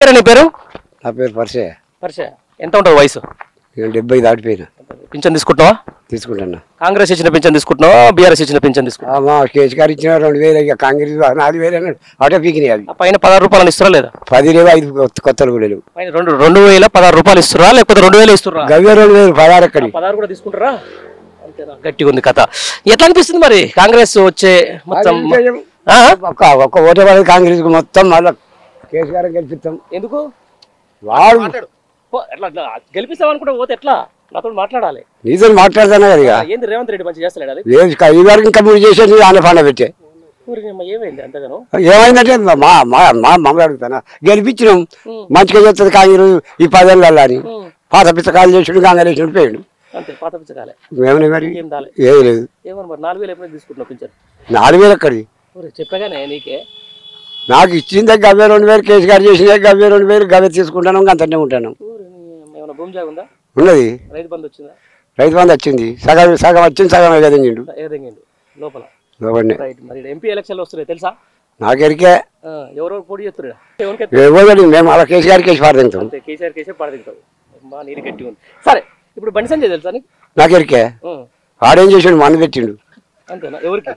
పేరు నీ పేరు? నా పేరు పరిచయ. పరిచయ. ఎంత ఉంటుంది వయసు? 70 దాటిపోయినా. పింఛన్ తీసుకుంటున్నావా? తీసుకుంటున్నా. కాంగ్రెస్ ఇచ్చిన పింఛన్ తీసుకుంటున్నావా, బీఆర్ఎస్ ఇచ్చిన పింఛన్ తీసుకుంటున్నావా? మా కేసీఆర్ ఇచ్చిన 2000, ఇక కాంగ్రెస్ 4000 అన్నాడు. అటే పీకినాయి అవి. పైన 16 రూపాయలు ఇస్తురా లేదా? 10 లేవు, 5 కొత్తలు కూడా లేవు. పైన 2016 రూపాయలు ఇస్తురా లేకపోతే 2000 ఇస్తురా? గవ్య 2000, 16 ఎక్కడి 16 కూడా తీసుకుంటారా? అంతేనా? గట్టిగా ఉంది కథ. ఎట్లా అనిపిస్తుంది మరి కాంగ్రెస్ వచ్చే మొత్తం? ఒక్క ఓటే పడేది కాంగ్రెస్ కు మొత్తం. మళ్ళీ కేసీఆర్ గెలిపిస్తాం. ఎందుకు వాడు ఎట్లా గెలిపిస్తాం అనుకుంటే పోతే ఎట్లా? నాతో మాట్లాడాలి. నీతో మాట్లాడతానే కదా. ఏంది రేవంత్ రెడ్డి మంచి చేస్తలేడు? అది లేదు, ఈ వరకు ఇంకా 3 చేసేది ఆన పండ పెట్టే. ఏమైంది అంతగానో? ఏమైందంటే మమ్మల్ని అడుగుతానా, గెలిపించినాం మంచిగా చేస్తుంది కాంగ్రెస్ ఈ 10 ఏళ్ళ అని. పాత పిచ్చకాయలు చేసాడు, కాంగ్రెస్ వేసాడు, పోయాడు. అంతే, పాత పిచ్చకాలే. ఏమని మరి ఏం దాలే, ఏమి లేదు. ఏమని మరి 4000 ఎప్పుడైనా తీసుకుంటున్నావు పింఛన్? 4000 ఎక్కడి? చెప్పగానే నీకే నాకు ఇచ్చిందే గవ్వే 2000, కేసీఆర్ చేసిందే గవ్వే 2000, గవ్వే తీసుకుంటాను, అంతనే ఉంటాను. ఏమైనా భూమి జాగా ఉందా? ఉన్నది. రైతు బంధు వచ్చిందా? రైతు బంధు వచ్చింది, సగం వచ్చింది, సగం ఎగదింగిండు లోపల. లోపలనే. మరి ఎంపీ ఎలక్షన్లు వస్తున్నాయి తెలుసా? నాకెరికే ఎవరెవరు పోటీ చేస్తున్నారు? ఎవరు మేము అలా కేసీఆర్ కేసి పారదింటాం. కేసీఆర్ కేసీ పడదింటావు. మా నీరు గట్టి ఉంది. సరే, ఇప్పుడు బండి సంజయ్ తెలుసా నీకు? నాకెరికే ఆడేం చేసాడు, మన్ను పెట్టిండు. అంతేనా? ఎవరికి?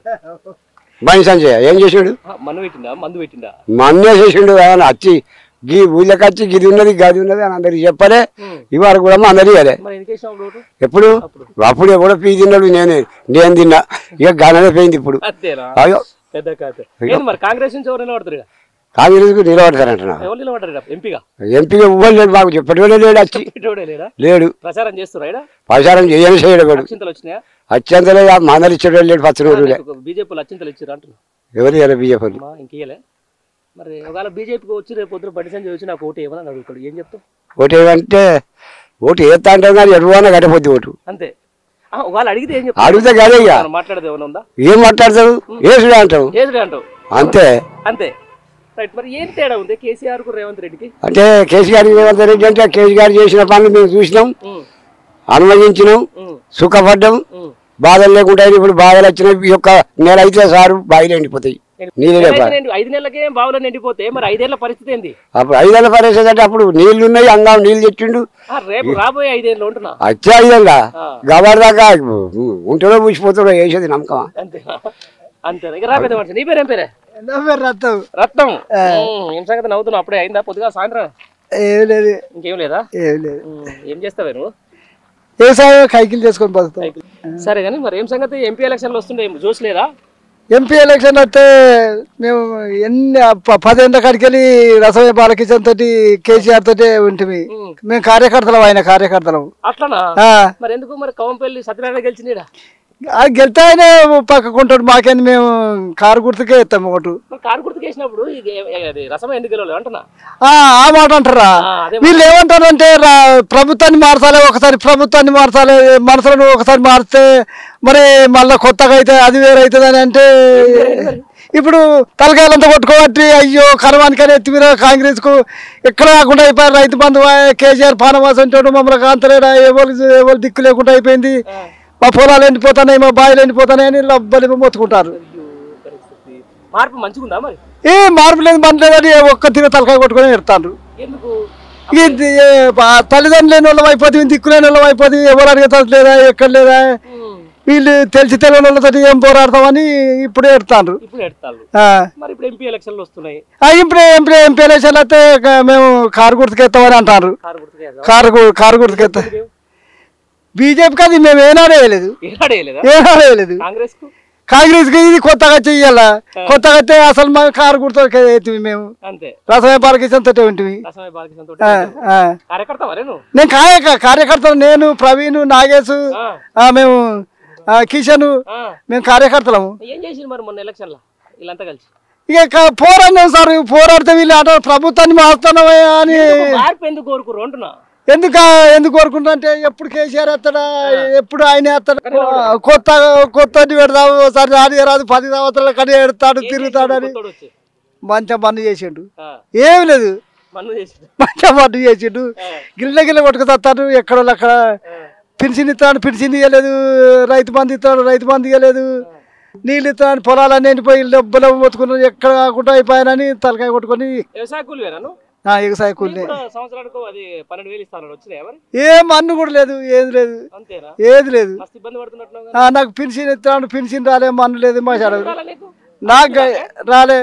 బండి సంజయ్ ఏం చేసాడు? మన్ను పెట్టిండా? మందు పెట్టిండా? మన్నే చేసిండు. వచ్చి గీ ఊళ్ళకి వచ్చి గిది ఉన్నది గది ఉన్నది అని అందరికి చెప్పలే. ఇవాళ కూడా అందరు ఇవ్వలే. ఎప్పుడు అప్పుడు ఎప్పుడో పీ తిన్నాడు, నేను తిన్నా. ఇక గననే పోయింది ఇప్పుడు. అయ్యో కాంగ్రెస్ నుంచి ఎవరు నిలబడతారు? కాంగ్రెస్ కు నిలబడతారంటున్నా. ఎంపీగా ఇవ్వలేదు లేడు, మాకు చెప్పేటోడే లేడు. వచ్చి లేడు. ప్రచారం చేస్తున్నా? ప్రచారం చేయని చేయడు. అత్యంతలే మందలు ఇచ్చేటోడు లేడు. 10 రోజులే బీజేపీ అత్యంతలు ఇచ్చారు అంటున్నా. ఎవరు ఇవ్వాలి? బీజేపీ ఇంకేయలే. మరి ఒకవేళ బీజేపీకి వచ్చి రేపు పొద్దున బండి సంజయ్ వచ్చి నాకు ఓటు ఏమని అడుగుతాడు, ఏం చెప్తావు? ఓటు ఏమంటే ఓటు వేస్తా అంటాం కానీ ఎటువన్నా కట్టపోద్ది ఓటు. అంతే. ఒకవేళ అడిగితే ఏం చెప్తావు? అడిగితే కాదే ఇక మాట్లాడేది ఏమైనా ఉందా? ఏం మాట్లాడతావు? ఏసుడే అంటావు. ఏసుడే అంటావు. అంతే అంతే. రైట్. మరి ఏం తేడా ఉంది కేసీఆర్ కు రేవంత్ రెడ్డికి? అంటే కేసీఆర్ రేవంత్ రెడ్డి అంటే కేసీఆర్ చేసిన పనులు మేము చూసినాం, అనుమతించినాం, సుఖపడ్డాం. బాధలు లేకుండా ఇప్పుడు బాధలు వచ్చినాయి. ఈ యొక్క నెల అయితే సారు బావిలో ఎండిపోతాయి. 5 నెలలకే బావులో నిండిపోతే మరి 5 ఏళ్ల పరిస్థితి ఏంది? అప్పుడు 5 ఏళ్ళ పరిస్థితి అంటే అప్పుడు నీళ్లు ఉన్నాయి, అంగా నీళ్లు తెచ్చిండు. రేపు రాబోయే 5 ఏళ్ళు ఉంటున్నా వచ్చే 5 ఏళ్ళ గబర్ దాకా ఉంటుందో పూసిపోతుందో వేసేది నమ్మకం. అంతే. ఇక రాబోయే మనిషి. నీ పేరు ఏం పేరే? రత్నం. రత్నం. ఏం సంగతి నవ్వుతున్నావు? అప్పుడే అయిందా పొద్దుగా సాయంత్రం? ఏం లేదు. ఇంకేం లేదా? ఏం లేదు. ఏం చేస్తావే నువ్వు? వ్యవసాయం కైకిలు చేసుకొని బతుకుతాం. సరే కానీ మరి ఏం సంగతి? ఎంపీ ఎలక్షన్లు వస్తుండే చూసలేదా? ఎంపీ ఎలక్షన్ వస్తే మేము ఎన్ని 10 ఏళ్ళ కాడికి వెళ్ళి రసమయ్య బాలకిషన్ తోటి కేసీఆర్ తోటి ఉంటుంది. మేము కార్యకర్తలం, ఆయన కార్యకర్తలం. అట్లనా? మరి ఎందుకు మరి కవంపల్లి సత్యనారాయణ గెలిచింది? గెలితే ఆయన పక్కకుంటాడు, మాకేంది మేము కారు గుర్తుకే ఇస్తాం ఓటు. కారు గుర్తుకు వేసినప్పుడు రసమయ్య ఎందుకు గెలవలేదు అంటున్నా? ఆ మాట అంటారా? వీళ్ళు ఏమంటారంటే ప్రభుత్వాన్ని మార్చాలి, ఒకసారి ప్రభుత్వాన్ని మార్చాలి, మనసులను ఒకసారి మారితే మరి మళ్ళీ కొత్తగా అయితే అది వేరే అవుతుంది అని అంటే ఇప్పుడు తలకాయలంతా కొట్టుకోబట్టి అయ్యో కరవానికని ఎత్తిమీర కాంగ్రెస్ కు ఎక్కడ కాకుండా అయిపోయారు. రైతు బంధు కేసీఆర్ పానవాసం అంటాడు, మమ్మల్ని కాంతలేడా, ఎవరు దిక్కు లేకుండా అయిపోయింది. మా పొలాలు ఎండిపోతున్నాయి, మా బాయిలు ఎండిపోతున్నాయని లబ్బలి మొత్తుకుంటారు. మార్పు మంచిగుందా మరి? ఏ మార్పు లేదు, మన లేదని ఒక్క తిరిగి తలకాయ కొట్టుకొని ఎడతారు. తల్లిదండ్రులు లేని వాళ్ళం అయిపోతుంది, దిక్కు లేని వాళ్ళం అయిపోతుంది. ఎవరు అడిగేది లేదా, ఎక్కడ లేదా, వీళ్ళు తెలిసి తెలియని వాళ్ళతో ఏం పోరాడతామని ఇప్పుడు ఎడతారు. ఇప్పుడు ఎంపీ ఎలక్షన్లు వస్తున్నాయి. ఎంపీ ఎలక్షన్లు అయితే మేము కారు గుర్తుకెత్తామని అంటారు. కారు గుర్తుకెత్తా బీజేపీకి అది మేము ఏనాడే వేయలేదు. కాంగ్రెస్ కి ఇది కొత్తగా చెయ్యాలా, కొత్తగా అయితే అసలు మా కారు గుర్తు మేము రసమయ్య బాలకిషన్ తోటే ఉంటుంది. నేను కార్యకర్తలు, నేను ప్రవీణ్, నాగేశ్, మేము కిషన్, మేము కార్యకర్తలము. ఇక పోరాడినాం సార్. పోరాడితే వీళ్ళు అంట ప్రభుత్వాన్ని మారుతున్నామే అని. ఎందుకు కోరుకుంటా అంటే ఎప్పుడు కేసీఆర్ ఎత్తాడా, ఎప్పుడు ఆయన ఎత్తాడు, కొత్త పెడతావు ఒకసారి రాదు 10 సంవత్సరాల కడి ఎడతాడు తిరుగుతాడు అని మంచిగా బంద్ చేసిండు. ఏమి లేదు, మంచిగా బంద్ చేసిండు. గిల్ల కొట్టుకుతాడు. ఎక్కడో అక్కడ పెన్షన్ ఇస్తాడు, పెన్షన్ ఇవ్వలేదు. రైతు బంధు ఇస్తాడు, రైతు బంధు ఇవ్వలేదు. నీళ్ళు ఇస్తాడు, పొలాలన్నీ ఎండిపోయి డబ్బులు మొత్తుకున్నాడు. ఎక్కడ కాకుండా అయిపోయానని తలకాయ కొట్టుకొని ఎగసాయ కూలి సంవత్సరానికి అది 12,000 ఇస్తాను వచ్చినాయి మరి ఏం అన్ను కూడా లేదు ఏది లేదు అంతేనా ఏది లేదు మస్తు ఇబ్బంది పడుతున్నట్టు నాకు పెన్షన్ ఇస్తాను పెన్షన్ రాలే మన్ను లేదు మాట్లాడదు నాకు రాలే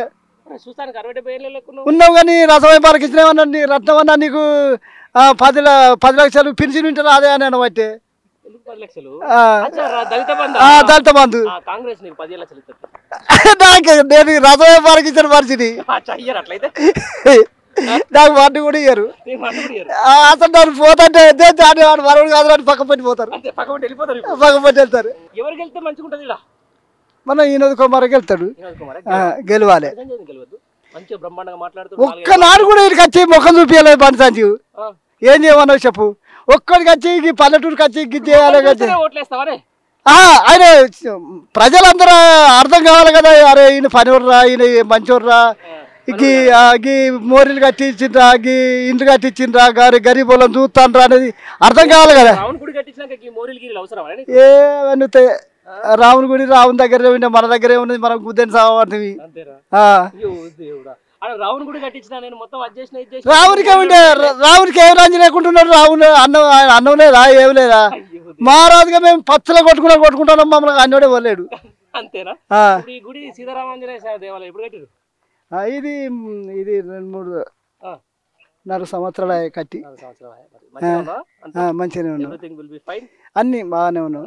చూస్తానికి 60,000 లెక్క ఉన్నావు కానీ రసమై పాలకించినామన్నా నీ రత్నం అన్నా నీకు 10 లక్షలు పెన్షన్ ఉంటే రాదే అని అనబట్టే 10 లక్షలు దళిత బంధు కాంగ్రెస్ నీకు 10 లక్షలు ఇస్తారు నాకు నేను రసమై పాలకించిన మనిషిని అట్లయితే నాకు వాటిని కూడా ఇయ్యరు అసలు నన్ను పోతుంటే దాన్ని వాడు మరొకటి కాదు అని పక్క పట్టి పోతారు పక్క పట్టి వెళ్తారు ఎవరికి వెళ్తే మంచిగా ఉంటుంది ఇలా మన ఈయన కుమార్కి వెళ్తాడు గెలవాలి మంచిగా బ్రహ్మాండంగా మాట్లాడుతూ ఒక్కనాడు కూడా ఇక్కడికి వచ్చి ముఖం చూపించలేదు బండి సంజీవ్ ఏం చేయమన్నావు చెప్పు ఒక్కడికి వచ్చి ఈ పల్లెటూరుకి వచ్చి ఇది చేయాలి ఆయన ప్రజలందరూ అర్థం కావాలి కదా అరే ఈయన పనివర్రా ఈయన మంచివర్రా ఈ మోరీలు కట్టించిండ్రా ఈ ఇండ్లు కట్టించిండ్రా గారి గరీబ్ వాళ్ళని చూస్తాన్రా అనేది అర్థం కావాలి కదా ఏమన్నా రాముని గుడి రావుని దగ్గరే ఉండే మన దగ్గరే ఉన్నది మనం గుద్దని సాగుతుంది రావునికే ఉండే రావునికి ఏం రంజి లేకుంటున్నాడు రావుని అన్నం లేదా ఏం లేదా మహారాజుగా మేము పచ్చలు కొట్టుకుంటాం మమ్మల్ని అన్నోడే పోలేడు అంతేనా ఇది 2-3 సంవత్సరాలు కట్టి మంచిగానే ఉన్నాం అన్ని బాగానే ఉన్నాం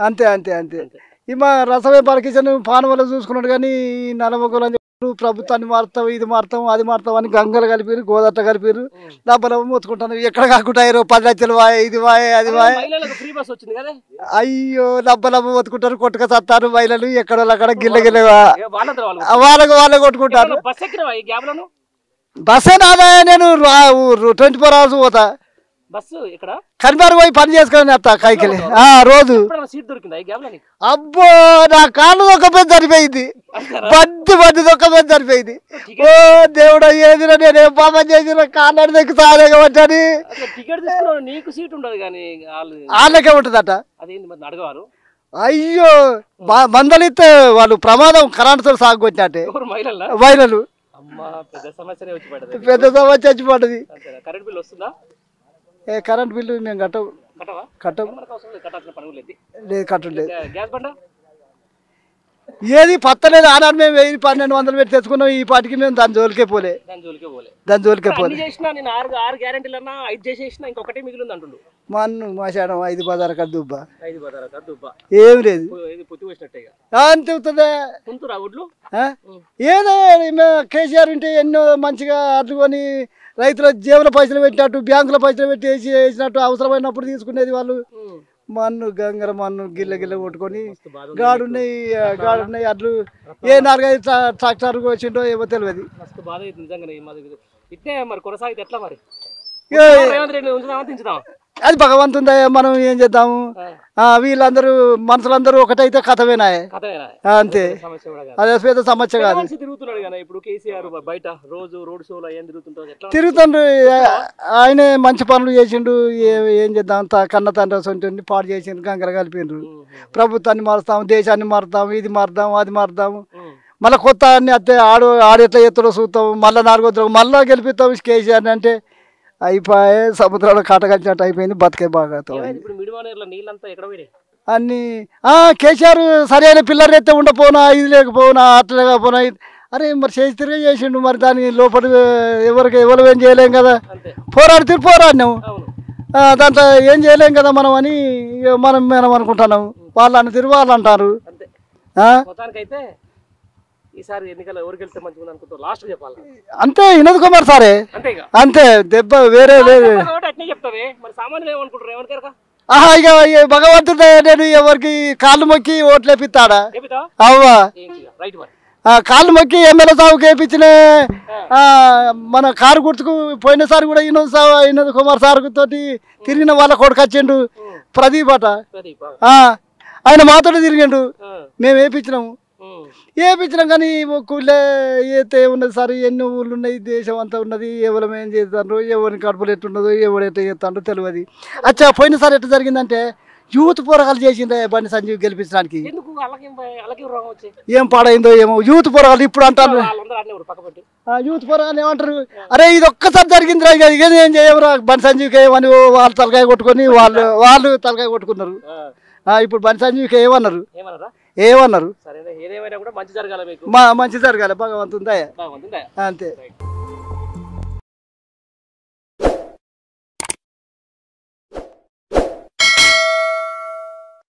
అంతే అంతే అంతే ఈ మా రసమే పలకించను పానవల్ల చూసుకున్నాడు కానీ నలమొగ్గలు ప్రభుత్వాన్ని మారుతాం ఇది మారుతాం అది మారుతాం అని గంగలు కలిపారు గోదట్ట కలిపారు డబ్బులు మొత్తుకుంటాను ఎక్కడ కాకుండా 10 లక్షలు వాయే ఇది వాయే అది వాయే అయ్యో డబ్బులు మొత్తుకుంటారు కొట్టుక చస్తారు మహిళలు ఎక్కడ అక్కడ గిల్ల గిల్లగా వాళ్ళే కొట్టుకుంటారు బస్సే నాదా నేను 24 hours పోతా కనిపారు పోయి పని చేసుకొని వస్తా కైకిలి రోజు అబ్బో నా కాళ్ళు దొక్కపోయి సరిపోయింది బద్ది దొక్కపోయి సరిపోయింది ఓ దేవుడు ఏదిరా నేనేం పాపం చేసిన కాళ్ళు దగ్గర సాలేగబట్టని వాళ్ళకే ఉంటుందట అయ్యో మందలిస్తే వాళ్ళు ప్రమాదం కరెంటుతో సాగు కొట్టినట్టే మహిళలు పెద్ద సమస్య వచ్చి పడ్డది కరెంట్ బిల్లు మేము కట్టం లేదు కట్టలేదు ఏది పత్తలేదు ఆనాడు మేము 1,000-1,200 పెట్టి తెచ్చుకున్నాం ఈ పాటికి మేము దాని జోలికే పోలే మన్ను మాసాడం 5 బజార్ కద్దుబ్బా ఏం లేదు అంతే ఏదో కేసీఆర్ ఉంటే ఎన్నో మంచిగా అడ్డుకొని రైతుల జేబుల పైసలు పెట్టినట్టు బ్యాంకుల పైసలు పెట్టి వేసినట్టు అవసరమైనప్పుడు తీసుకునేది వాళ్ళు మన్ను గంగర మన్ను గిల్ల కొట్టుకొని గాడున్నాయి అడ్లు ఏ 4-5 ట్రాక్టర్ వచ్చిండో ఏమో తెలియదు అది భగవంతుందా మనం ఏం చేద్దాము వీళ్ళందరూ మనుషులందరూ ఒకటైతే కథమేనా అంతే అదే పెద్ద సమస్య కాదు తిరుగుతుండ్రు ఆయనే మంచి పనులు చేసిండు ఏం చేద్దాం కన్న తండ్రి పాడు చేసిండ్రు గంగర కలిపిండ్రు ప్రభుత్వాన్ని మారుస్తాము దేశాన్ని మారుతాము ఇది మారుతాము అది మారుతాము మళ్ళీ కొత్త అన్ని అత్తే ఆడెట్లా ఎత్తులో చూస్తాము మళ్ళీ 4వ మళ్ళీ గెలిపిస్తాము కేసీఆర్ని అంటే అయిపోయి సముద్రంలో కాటగలిచినట్టు అయిపోయింది బతికే బాగా అన్ని కేసీఆర్ సరైన పిల్లలు ఎత్తే ఉండపోనా ఇది లేకపోనా అట్లా లేకపోనా అరే మరి చేసి తిరిగి చేసిండు మరి దాని లోపల ఎవరు ఏం చేయలేం కదా పోరాడినాము దాంట్లో ఏం చేయలేం కదా మనం అని మనం అనుకుంటున్నాము వాళ్ళు అన్న తిరిగి వాళ్ళు అంటారు అంతే వినోద్ కుమార్ సారే అంతే దెబ్బ వేరే ఇక భగవంతుడు నేను ఎవరికి కాళ్ళు మొక్కి ఓట్లు వేపిస్తాడా అవ్వా కాళ్ళు మొక్కి ఎమ్మెల్యే సాగుకి వేయించిన మన కారు గుర్తుకు పోయినసారి కూడా వినోద్ కుమార్ సార్ తోటి తిరిగిన వాళ్ళ కొడుకు వచ్చిండు ప్రదీప్ అట ఆయన మాతో తిరిగిండు మేము వేయించినాము వేయించినాం కానీ ఊళ్ళే అయితే ఉన్నది సార్ ఎన్ని ఊళ్ళు ఉన్నాయి దేశం అంతా ఉన్నది ఎవరు ఏం చేస్తారో ఎవరిని కడుపులు ఎట్లున్నదో ఎవరు ఎట్లా చేస్తాడో తెలియదు అచ్చా పోయినసారి ఎట్లా జరిగిందంటే యూత్ పోరగాలు చేసిండే బండి సంజీవ్ గెలిపించడానికి వాళ్ళకి రోగం వచ్చి ఏం పాడైందో ఏమో యూత్ పోరాలు ఇప్పుడు అంటారు వాళ్ళందరూ అన్నీ పక్కపట్టి యూత్ పోరాలు ఏమంటారు అరే ఇది ఒక్కసారి జరిగిందిరా ఇక ఏం చేయమరా బండి సంజీవికి ఏమని వాళ్ళు తలకాయ కొట్టుకొని వాళ్ళు తలకాయ కొట్టుకున్నారు ఇప్పుడు బండి సంజీవికి ఏమన్నారు ఏమన్నారు సరే ఏదేమైనా కూడా మంచి జరగాలి మీకు మంచి జరగాలి భగవంతుని దయ బాగుంది అంతే